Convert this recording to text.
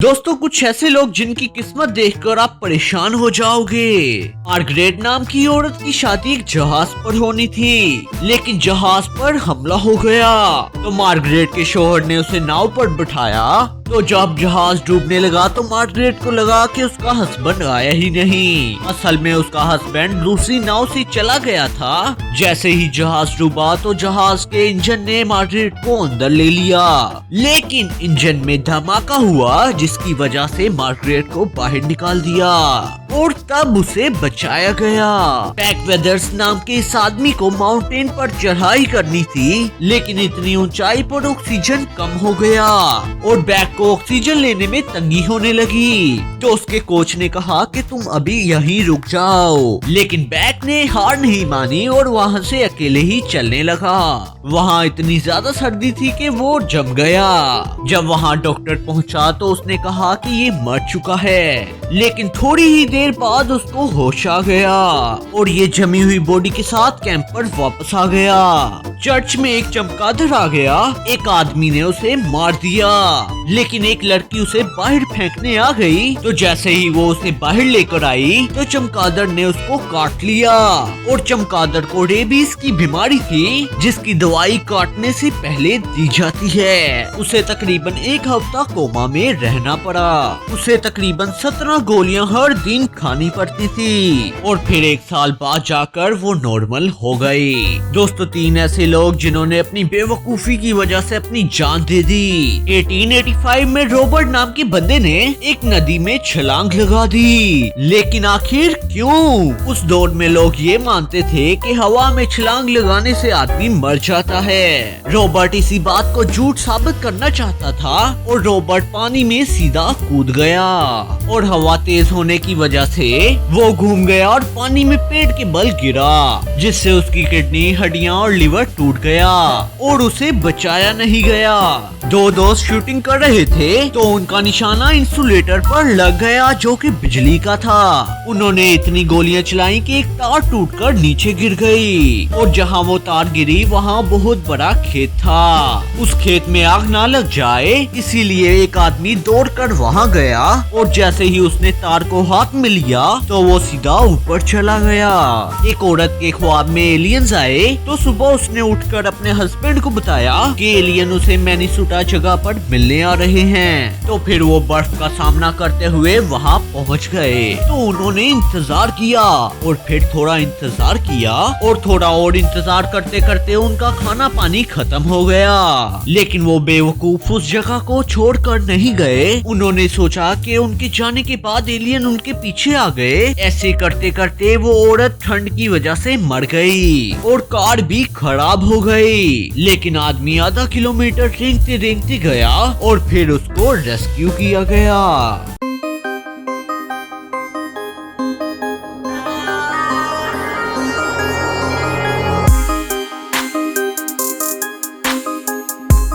दोस्तों कुछ ऐसे लोग जिनकी किस्मत देखकर आप परेशान हो जाओगे। मार्गरेट नाम की औरत की शादी एक जहाज पर होनी थी, लेकिन जहाज पर हमला हो गया तो मार्गरेट के शौहर ने उसे नाव पर बिठाया। तो जब जहाज डूबने लगा तो मार्गरेट को लगा कि उसका हस्बैंड आया ही नहीं। असल में उसका हस्बैंड दूसरी नाव से चला गया था। जैसे ही जहाज डूबा तो जहाज के इंजन ने मार्गरेट को अंदर ले लिया, लेकिन इंजन में धमाका हुआ जिसकी वजह से मार्गरेट को बाहर निकाल दिया और तब उसे बचाया गया। पैक वेदर्स नाम के इस आदमी को माउंटेन पर चढ़ाई करनी थी, लेकिन इतनी ऊंचाई पर ऑक्सीजन कम हो गया और बैग को ऑक्सीजन लेने में तंगी होने लगी। तो उसके कोच ने कहा कि तुम अभी यहीं रुक जाओ, लेकिन बैग ने हार नहीं मानी और वहाँ से अकेले ही चलने लगा। वहाँ इतनी ज्यादा सर्दी थी कि वो जम गया। जब वहाँ डॉक्टर पहुँचा तो उसने कहा कि ये मर चुका है, लेकिन थोड़ी ही देर बाद उसको होश आ गया और ये जमी हुई बॉडी के साथ कैंप पर वापस आ गया। चर्च में एक चमगादड़ आ गया। एक आदमी ने उसे मार दिया, लेकिन एक लड़की उसे बाहर फेंकने आ गई। तो जैसे ही वो उसे बाहर लेकर आई तो चमगादड़ ने उसको काट लिया और चमगादड़ को रेबीज की बीमारी थी, जिसकी दवाई काटने से पहले दी जाती है। उसे तकरीबन एक हफ्ता कोमा में रहना पड़ा। उसे तकरीबन 17 गोलियां हर दिन खानी पड़ती थी और फिर एक साल बाद जाकर वो नॉर्मल हो गई। दोस्तों 3 ऐसे लोग जिन्होंने अपनी बेवकूफी की वजह से अपनी जान दे दी। 1885 में रॉबर्ट नाम के बंदे ने एक नदी में छलांग लगा दी, लेकिन आखिर क्यों? उस दौर में लोग ये मानते थे कि हवा में छलांग लगाने से आदमी मर जाता है। रॉबर्ट इसी बात को झूठ साबित करना चाहता था और रॉबर्ट पानी में सीधा कूद गया और हवा तेज होने की वजह से वो घूम गया और पानी में पेड़ के बल गिरा, जिससे उसकी किडनी, हड्डियां और लिवर टूट गया और उसे बचाया नहीं गया। 2 दोस्त शूटिंग कर रहे थे तो उनका निशाना इंसुलेटर पर लग गया जो कि बिजली का था। उन्होंने इतनी गोलियां चलाई कि एक तार टूटकर नीचे गिर गई और जहां वो तार गिरी वहां बहुत बड़ा खेत था। उस खेत में आग ना लग जाए इसीलिए एक आदमी दौड़कर वहां गया और जैसे ही उसने तार को हाथ में लिया तो वो सीधा ऊपर चला गया। एक औरत के ख्वाब में एलियंस आए तो सुबह उसने उठकर अपने हस्बैंड को बताया कि एलियन उसे मिनेसोटा जगह पर मिलने आ रहे हैं। तो फिर वो बर्फ का सामना करते हुए वहाँ पहुँच गए। तो उन्होंने इंतजार किया और फिर थोड़ा इंतजार किया और थोड़ा और इंतजार करते करते उनका खाना पानी खत्म हो गया, लेकिन वो बेवकूफ उस जगह को छोड़कर नहीं गए। उन्होंने सोचा कि उनके जाने के बाद एलियन उनके पीछे आ गए। ऐसे करते करते वो औरत ठंड की वजह से मर गई और कार भी खराब हो गई, लेकिन आदमी आधा किलोमीटर रेंगते रेंगते गया और फिर उसको रेस्क्यू किया गया।